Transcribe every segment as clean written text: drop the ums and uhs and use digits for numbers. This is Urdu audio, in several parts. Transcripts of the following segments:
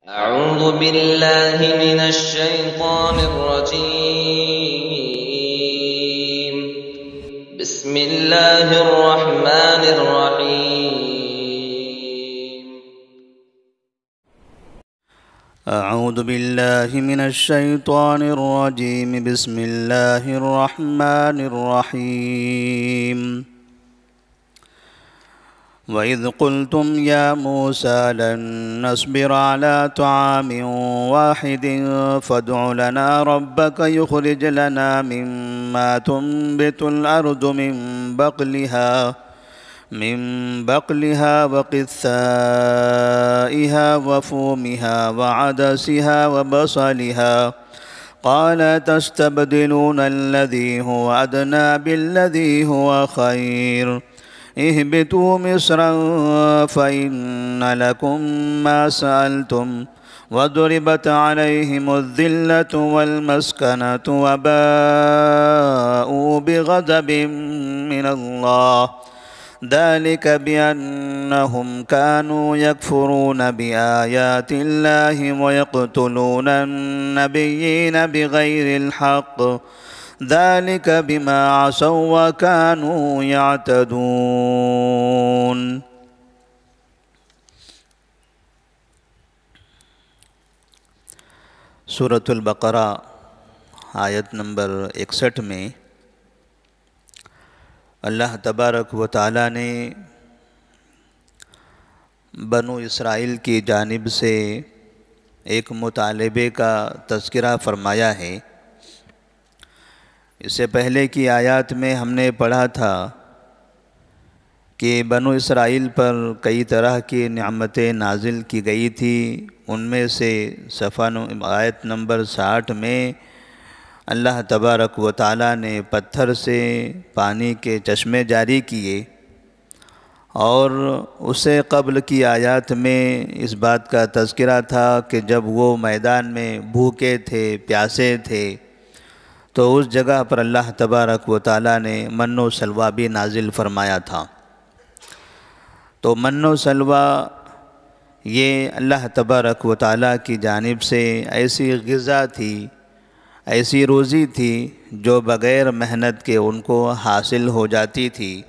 أعوذ بالله من الشيطان الرجيم. بسم الله الرحمن الرحيم. أعوذ بالله من الشيطان الرجيم. بسم الله الرحمن الرحيم. وإذ قلتم يا موسى لن نصبر على طعام واحد فادع لنا ربك يخرج لنا مما تنبت الأرض من بقلها وقثائها وفومها وعدسها وبصلها قال تستبدلون الذي هو أدنى بالذي هو خير اهبطوا مصرا فإن لكم ما سألتم وضربت عليهم الذلة والمسكنة وباءوا بغضب من الله ذلك بأنهم كانوا يكفرون بآيات الله ويقتلون النبيين بغير الحق ذلك بما عصوا وكانوا يعتدون. سورۃ البقرہ آیت نمبر 61 میں اللہ تبارک و تعالیٰ نے بنو اسرائیل کی جانب سے ایک مطالبے کا تذکرہ فرمایا ہے۔ اس سے پہلے کی آیات میں ہم نے پڑھا تھا کہ بنو اسرائیل پر کئی طرح کی نعمتیں نازل کی گئی تھی۔ ان میں سے آیت نمبر 60 میں اللہ تبارک و تعالیٰ نے پتھر سے پانی کے چشمے جاری کیے، اور اس سے قبل کی آیات میں اس بات کا تذکرہ تھا کہ جب وہ میدان میں بھوکے تھے، پیاسے تھے، تو اس جگہ پر اللہ تبارک و تعالیٰ نے من و سلویٰ بھی نازل فرمایا تھا۔ تو من و سلویٰ یہ اللہ تبارک و تعالیٰ کی جانب سے ایسی غذا تھی، ایسی روزی تھی جو بغیر محنت کے ان کو حاصل ہو جاتی تھی،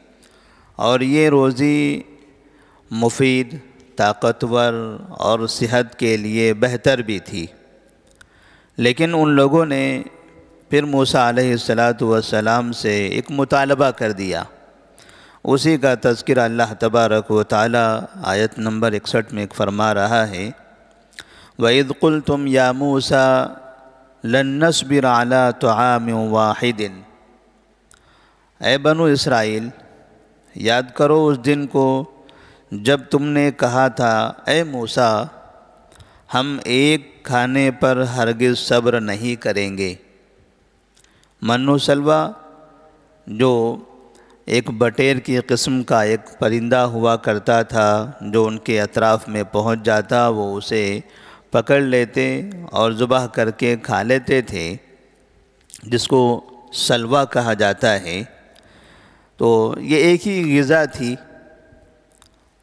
اور یہ روزی مفید، طاقتور اور صحت کے لیے بہتر بھی تھی۔ لیکن ان لوگوں نے پھر موسیٰ علیہ السلام سے ایک مطالبہ کر دیا۔ اسی کا تذکرہ اللہ تبارک و تعالیٰ آیت نمبر 61 میں فرما رہا ہے، وَإِذْ قُلْتُمْ يَا مُوسَىٰ لَن نَّصْبِرَ عَلَىٰ طَعَامٍ وَاحِدٍ۔ اے بنو اسرائیل، یاد کرو اس دن کو جب تم نے کہا تھا، اے موسیٰ، ہم ایک کھانے پر ہرگز صبر نہیں کریں گے۔ من و سلویٰ جو ایک بٹیر کی قسم کا ایک پرندہ ہوا کرتا تھا، جو ان کے اطراف میں پہنچ جاتا وہ اسے پکڑ لیتے اور ذبح کر کے کھا لیتے تھے، جس کو سلویٰ کہا جاتا ہے۔ تو یہ ایک ہی غذا تھی۔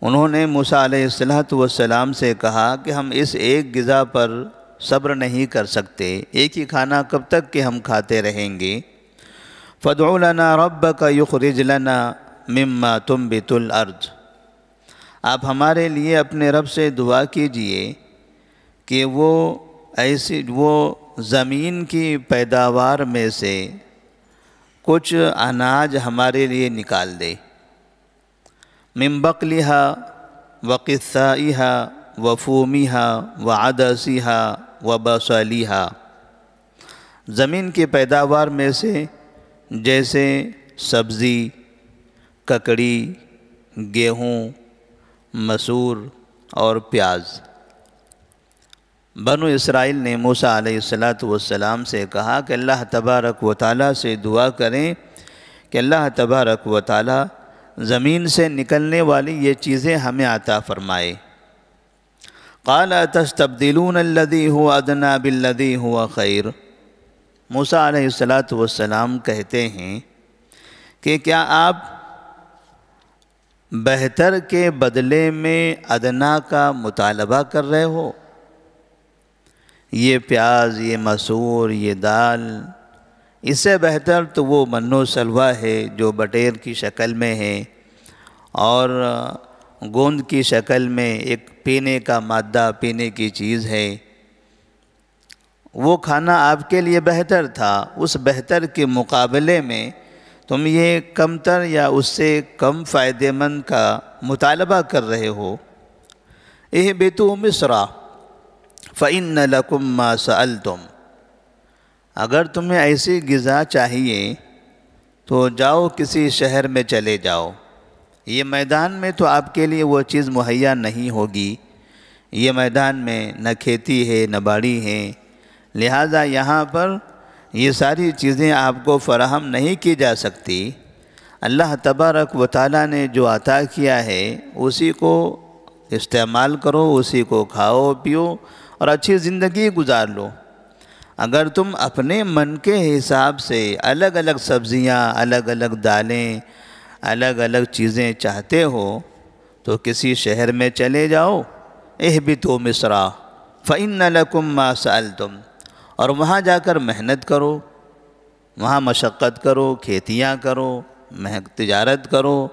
انہوں نے موسیٰ علیہ السلام سے کہا کہ ہم اس ایک غذا پر صبر نہیں کر سکتے، ایک ہی کھانا کب تک کہ ہم کھاتے رہیں گے۔ فَادْعُ لَنَا رَبَّكَ يُخْرِجْ لَنَا مِمَّا تُنبِتُ الْأَرْضُ۔ آپ ہمارے لیے اپنے رب سے دعا کیجئے کہ وہ زمین کی پیداوار میں سے کچھ اناج ہمارے لیے نکال دے۔ مِن بَقْلِهَا وَقِثَّائِهَا وَفُومِهَا وَعَدَسِهَا وَبَصَلِهَا۔ زمین کی پیداوار میں سے جیسے سبزی، ککڑی، گیہوں، مسور اور پیاز۔ بنو اسرائیل نے موسیٰ علیہ السلام سے کہا کہ اللہ تبارک و تعالیٰ سے دعا کریں کہ اللہ تبارک و تعالیٰ زمین سے نکلنے والی یہ چیزیں ہمیں عطا فرمائے۔ قَالَ تَسْتَبْدِلُونَ الَّذِي هُوَ أَدْنَىٰ بِالَّذِي هُوَ خَيْرٌ۔ موسیٰ علیہ السلام کہتے ہیں کہ کیا آپ بہتر کے بدلے میں ادنا کا مطالبہ کر رہے ہو؟ یہ پیاز، یہ مسور، یہ دال، اس سے بہتر تو وہ من و سلوہ ہے جو بٹیر کی شکل میں ہے اور گوند کی شکل میں ایک پینے کا مادہ، پینے کی چیز ہے۔ وہ کھانا آپ کے لیے بہتر تھا، اس بہتر کے مقابلے میں تم یہ کمتر یا اس سے کم فائدہ مند کا مطالبہ کر رہے ہو۔ اہبطوا مصر فإن لکم ما سألتم، اگر تمہیں ایسی غذا چاہیے تو جاؤ کسی شہر میں چلے جاؤ، یہ میدان میں تو آپ کے لیے وہ چیز مہیا نہیں ہوگی، یہ میدان میں نہ کھیتی ہے نہ باڑی ہے، لہذا یہاں پر یہ ساری چیزیں آپ کو فراہم نہیں کی جا سکتی۔ اللہ تبارک و تعالیٰ نے جو عطا کیا ہے اسی کو استعمال کرو، اسی کو کھاؤ پیو اور اچھی زندگی گزار لو۔ اگر تم اپنے من کے حساب سے الگ الگ سبزیاں، الگ الگ دالیں، الگ الگ چیزیں چاہتے ہو تو کسی شہر میں چلے جاؤ، اہبطوا مصر فإن لکم ما سألتم، اور وہاں جا کر محنت کرو، وہاں مشقت کرو، کھیتیاں کرو، تجارت کرو،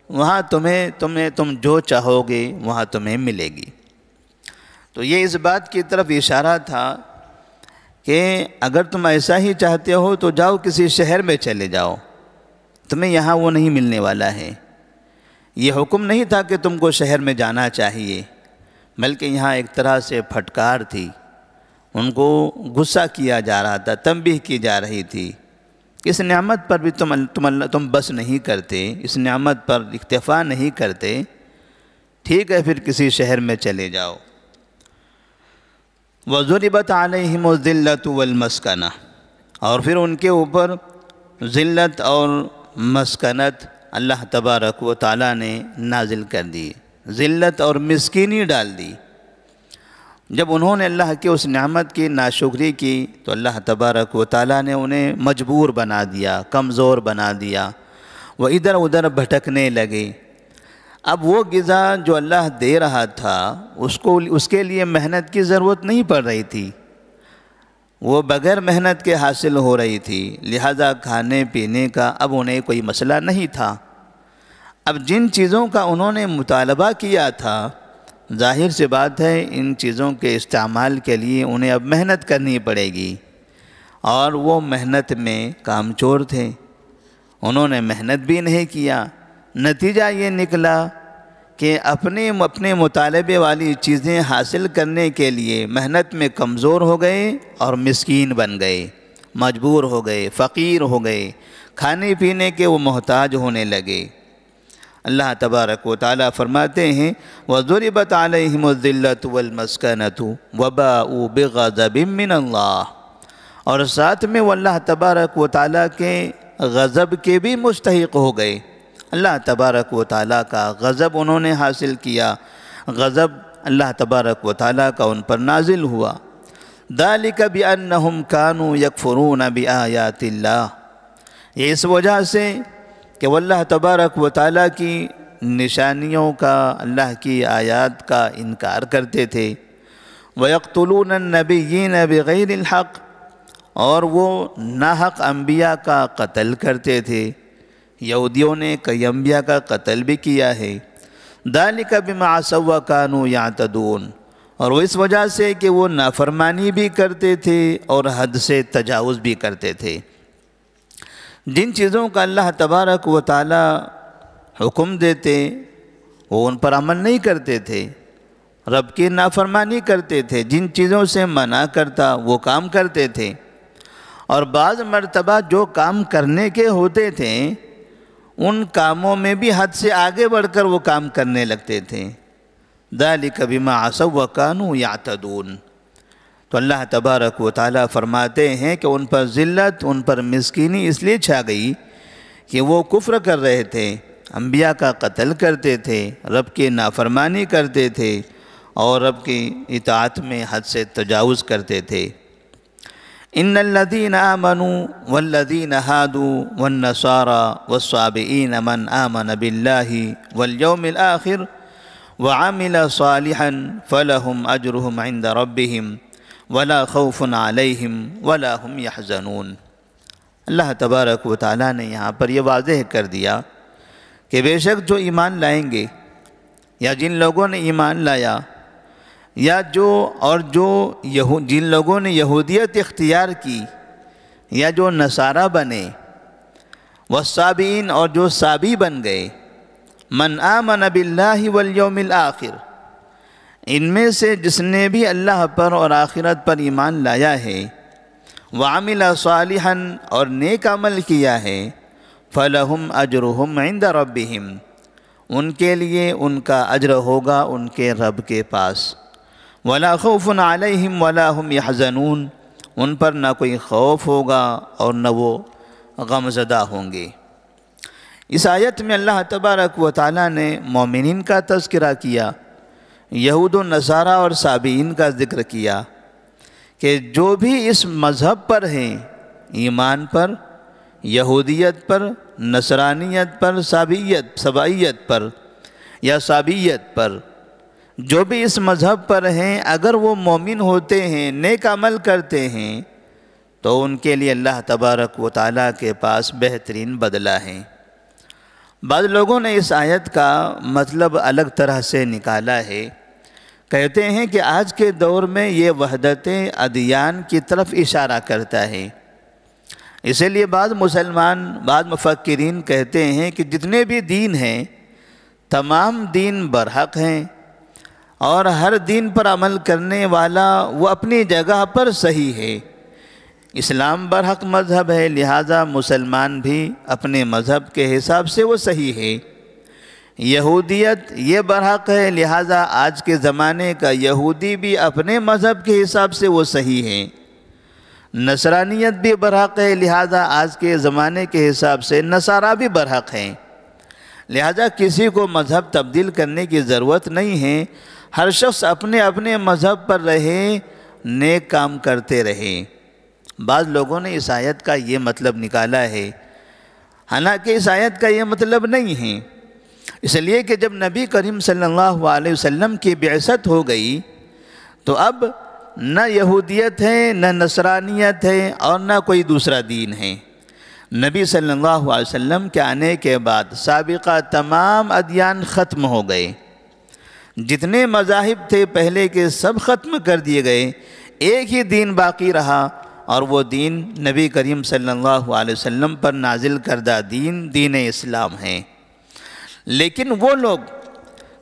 وہاں تم جو چاہو گے وہاں تمہیں ملے گی۔ تو یہ اس بات کی طرف اشارہ تھا کہ اگر تم ایسا ہی چاہتے ہو تو جاؤ کسی شہر میں چلے جاؤ، تمہیں یہاں وہ نہیں ملنے والا ہے۔ یہ حکم نہیں تھا کہ تم کو شہر میں جانا چاہیے، بلکہ یہاں ایک طرح سے پھٹکار تھی، ان کو غصہ کیا جا رہا تھا، تنبیہ کی جا رہی تھی۔ اس نعمت پر بھی تم بس نہیں کرتے، اس نعمت پر اکتفا نہیں کرتے، ٹھیک ہے پھر کسی شہر میں چلے جاؤ۔ وَضُرِبَتْ عَلَيْهِمُ الذِّلَّةُ وَالْمَسْكَنَةُ، اور پھر ان کے اوپر ذلت اور مسکنت اللہ تبارک و تعالیٰ نے نازل کر دی، ذلت اور مسکینی ڈال دی۔ جب انہوں نے اللہ کے اس نعمت کی ناشکری کی تو اللہ تبارک و تعالیٰ نے انہیں مجبور بنا دیا، کمزور بنا دیا، وہ ادھر ادھر بھٹکنے لگے۔ اب وہ غذا جو اللہ دے رہا تھا اس کے لیے محنت کی ضرورت نہیں پڑ رہی تھی، وہ بغیر محنت کے حاصل ہو رہی تھی، لہذا کھانے پینے کا اب انہیں کوئی مسئلہ نہیں تھا۔ اب جن چیزوں کا انہوں نے مطالبہ کیا تھا، ظاہر سی بات ہے ان چیزوں کے استعمال کے لیے انہیں اب محنت کرنی پڑے گی، اور وہ محنت میں کامچور تھے، انہوں نے محنت بھی نہیں کیا۔ نتیجہ یہ نکلا کہ اپنے مطالبے والی چیزیں حاصل کرنے کے لیے محنت میں کمزور ہو گئے اور مسکین بن گئے، مجبور ہو گئے، فقیر ہو گئے، کھانے پینے کے وہ محتاج ہونے لگے۔ اللہ تبارک و تعالیٰ فرماتے ہیں وَضُرِبَتْ عَلَيْهِمُ الذِّلَّةُ وَالْمَسْكَنَةُ وَبَاءُوا بِغَضَبٍ مِّنَ اللَّهِ، اور ساتھ میں وہ اللہ تبارک و تعالیٰ کے غضب کے بھی مستحق ہو گئے۔ اللہ تبارک و تعالیٰ کا غضب انہوں نے حاصل کیا، غضب اللہ تبارک و تعالیٰ کا ان پر نازل ہوا۔ ذَلِكَ بِأَنَّهُمْ كَانُوا يَكْفُرُونَ بِآيَاتِ اللَّهِ، یہ اس وجہ سے کہ وہ اللہ تبارک و تعالیٰ کی نشانیوں کا، اللہ کی آیات کا انکار کرتے تھے۔ وَيَقْتُلُونَ النَّبِيِّينَ بِغَيْرِ الْحَقِّ، اور وہ ناحق انبیاء کا قتل کرتے تھے۔ یہودیوں نے کئی انبیاء کا قتل بھی کیا ہے۔ ذَلِكَ بِمَا عَصَوا وَكَانُوا يَعْتَدُونَ، اور وہ اس وجہ سے کہ وہ نافرمانی بھی کرتے تھے اور حد سے تجاوز بھی کرتے تھے۔ جن چیزوں کا اللہ تبارک و تعالیٰ حکم دیتے وہ ان پر عمل نہیں کرتے تھے، رب کی نافرمانی کرتے تھے، جن چیزوں سے منع کرتا وہ کام کرتے تھے، اور بعض مرتبہ جو کام کرنے کے ہوتے تھے ان کاموں میں بھی حد سے آگے بڑھ کر وہ کام کرنے لگتے تھے۔ ذَلِكَ بِمَا عَصَوا وَكَانُوا يَعْتَدُونَ، تو اللہ تبارک و تعالیٰ فرماتے ہیں کہ ان پر ذلت، ان پر مسکینی اس لیے چھا گئی کہ وہ کفر کر رہے تھے، انبیاء کا قتل کرتے تھے، رب کی نافرمانی کرتے تھے اور رب کی اطاعت میں حد سے تجاوز کرتے تھے۔ ان الذین آمنوا والذین ہادوا والنصارى والصابئین من آمن باللہ والیوم الآخر وعمل صالحا فلہم اجرہم عند ربہم ولا خوف علیہم ولا هم یحزنون۔ اللہ تبارک و تعالیٰ نے یہاں پر یہ واضح کر دیا کہ بے شک جو ایمان لائیں گے، یا جن لوگوں نے ایمان لایا، یا جن لوگوں نے یہودیت اختیار کی، یا جو نصارہ بنے، والصابئین اور جو صابی بن گئے، من آمن باللہ والیوم الآخر، ان میں سے جس نے بھی اللہ پر اور آخرت پر ایمان لایا ہے، وعمل صالحا اور نیک عمل کیا ہے، فلہم اجرہم عند ربہم، ان کے لیے ان کا اجر ہوگا ان کے رب کے پاس، ولا خوف علیہم ولا هم یحزنون، ان پر نہ کوئی خوف ہوگا اور نہ وہ غم زدہ ہوں گے۔ اس آیت میں اللہ تبارک و تعالیٰ نے مومنین کا تذکرہ کیا، یہود و نصارہ اور صابئین کا ذکر کیا کہ جو بھی اس مذہب پر ہیں، ایمان پر، یہودیت پر، نصرانیت پر، صابئیت پر یا صابیت پر، جو بھی اس مذہب پر ہیں، اگر وہ مومن ہوتے ہیں، نیک عمل کرتے ہیں، تو ان کے لیے اللہ تبارک و تعالیٰ کے پاس بہترین بدلہ ہے۔ بعض لوگوں نے اس آیت کا مطلب الگ طرح سے نکالا ہے، کہتے ہیں کہ آج کے دور میں یہ وحدت ادیان کی طرف اشارہ کرتا ہے، اسی لیے بعض مفکرین کہتے ہیں کہ جتنے بھی دین ہیں تمام دین برحق ہیں، اور ہر دین پر عمل کرنے والا وہ اپنی جگہ پر صحیح ہے۔ اسلام برحق مذہب ہے، لہٰذا مسلمان بھی اپنے مذہب کے حساب سے وہ صحیح ہے۔ یہودیت یہ برحق ہے، لہٰذا آج کے زمانے کا یہودی بھی اپنے مذہب کے حساب سے وہ صحیح ہے۔ نصرانیت بھی برحق ہے، لہٰذا آج کے زمانے کے حساب سے نصارہ بھی برحق ہیں۔ لہٰذا کسی کو مذہب تبدیل کرنے کی ضرورت نہیں ہے، ہر شخص اپنے اپنے مذہب پر رہے، نیک کام کرتے رہے۔ بعض لوگوں نے اس آیت کا یہ مطلب نکالا ہے، حالانکہ اس آیت کا یہ مطلب نہیں ہے، اس لیے کہ جب نبی کریم صلی اللہ علیہ وسلم کی بعثت ہو گئی تو اب نہ یہودیت ہے، نہ نصرانیت ہے، اور نہ کوئی دوسرا دین ہے۔ نبی صلی اللہ علیہ وسلم کے آنے کے بعد سابقہ تمام ادیان ختم ہو گئے، جتنے مذاہب تھے پہلے کے سب ختم کر دیے گئے، ایک ہی دین باقی رہا، اور وہ دین نبی کریم صلی اللہ علیہ وسلم پر نازل کردہ دین اسلام ہے۔ لیکن وہ لوگ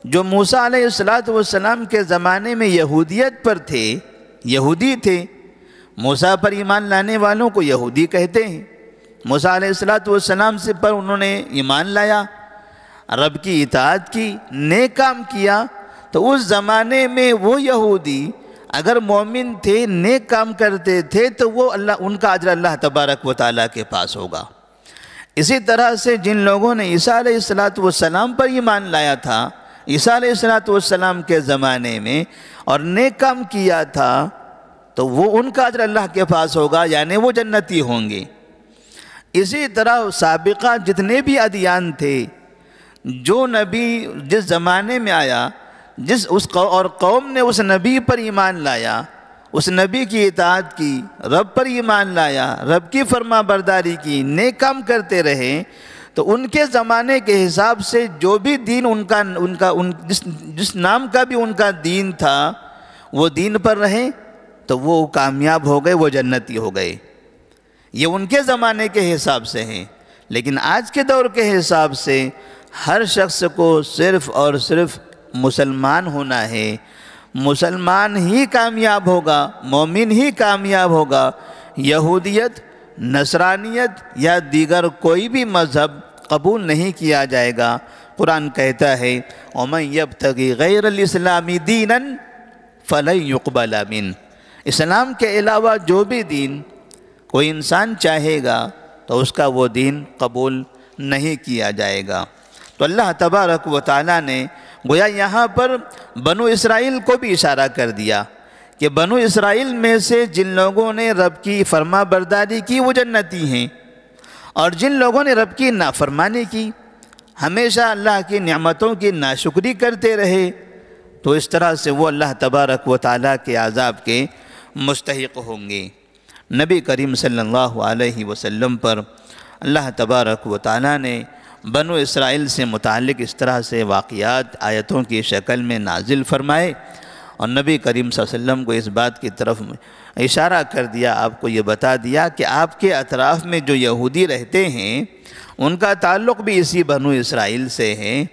جو موسیٰ علیہ السلام کے زمانے میں یہودیت پر تھے، یہودی تھے، موسیٰ پر ایمان لانے والوں کو یہودی کہتے ہیں، موسیٰ علیہ السلام سے پر انہوں نے ایمان لایا، رب کی اطاعت کی، نیک کام کیا، تو اس زمانے میں وہ یہودی اگر مومن تھے، نیک کام کرتے تھے، تو وہ ان کا اجر اللہ تبارک و تعالیٰ کے پاس ہوگا۔ اسی طرح سے جن لوگوں نے عیسیٰ علیہ السلام پر ایمان لایا تھا عیسیٰ علیہ السلام کے زمانے میں اور نیک کام کیا تھا، تو وہ ان کا اجر اللہ کے پاس ہوگا، یعنی وہ جنتی ہوں گے۔ اسی طرح سابقہ جتنے بھی ادیان تھے، جو نبی جس زمانے میں آیا، اور قوم نے اس نبی پر ایمان لایا، اس نبی کی اطاعت کی، رب پر ایمان لایا، رب کی فرما برداری کی، نیک کام کرتے رہے، تو ان کے زمانے کے حساب سے جو بھی دین جس نام کا بھی ان کا دین تھا، وہ دین پر رہے تو وہ کامیاب ہو گئے، وہ جنتی ہو گئے۔ یہ ان کے زمانے کے حساب سے ہیں، لیکن آج کے دور کے حساب سے ہر شخص کو صرف اور صرف مسلمان ہونا ہے، مسلمان ہی کامیاب ہوگا، مومن ہی کامیاب ہوگا۔ یہودیت، نصرانیت یا دیگر کوئی بھی مذہب قبول نہیں کیا جائے گا۔ قرآن کہتا ہے وَمَنْ يَبْتَغِ غَيْرَ الْإِسْلَامِ دِينًا فَلَنْ يُقْبَلَ مِنْهُ، اسلام کے علاوہ جو بھی دین کوئی انسان چاہے گا تو اس کا وہ دین قبول نہیں کیا جائے گا۔ تو اللہ تبارک و تعالیٰ نے گویا یہاں پر بنو اسرائیل کو بھی اشارہ کر دیا کہ بنو اسرائیل میں سے جن لوگوں نے رب کی فرما برداری کی وہ جنتی ہیں، اور جن لوگوں نے رب کی نافرمانی کی، ہمیشہ اللہ کی نعمتوں کی ناشکری کرتے رہے، تو اس طرح سے وہ اللہ تبارک و تعالیٰ کے عذاب کے مستحق ہوں گے۔ نبی کریم صلی اللہ علیہ وسلم پر اللہ تبارک و تعالیٰ نے بنو اسرائیل سے متعلق اس طرح سے واقعات آیتوں کی شکل میں نازل فرمائے، اور نبی کریم صلی اللہ علیہ وسلم کو اس بات کی طرف اشارہ کر دیا، آپ کو یہ بتا دیا کہ آپ کے اطراف میں جو یہودی رہتے ہیں ان کا تعلق بھی اسی بنو اسرائیل سے ہے،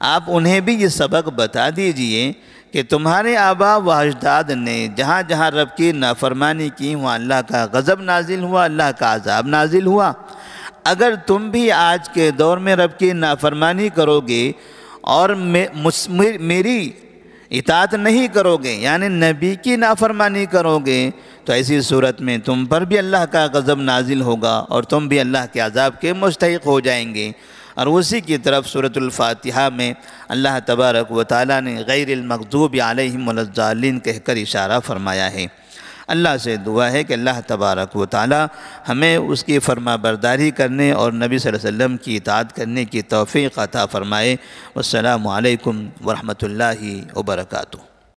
آپ انہیں بھی یہ سبق بتا دیجئے کہ تمہارے آباء و اجداد نے جہاں جہاں رب کی نافرمانی کی وہاں اللہ کا غضب نازل ہوا، اللہ کا عذاب نازل ہوا۔ اگر تم بھی آج کے دور میں رب کی نافرمانی کرو گے اور میری اطاعت نہیں کرو گے، یعنی نبی کی نافرمانی کرو گے، تو ایسی صورت میں تم پر بھی اللہ کا غضب نازل ہوگا اور تم بھی اللہ کے عذاب کے مستحق ہو جائیں گے۔ اور اسی کی طرف سورۃ الفاتحہ میں اللہ تبارک و تعالیٰ نے غیر المغضوب علیہم ولا الضالین کہہ کر اشارہ فرمایا ہے۔ اللہ سے دعا ہے کہ اللہ تبارک و تعالیٰ ہمیں اس کی فرما برداری کرنے اور نبی صلی اللہ علیہ وسلم کی اطاعت کرنے کی توفیق عطا فرمائے۔ والسلام علیکم ورحمۃ اللہ وبرکاتہ۔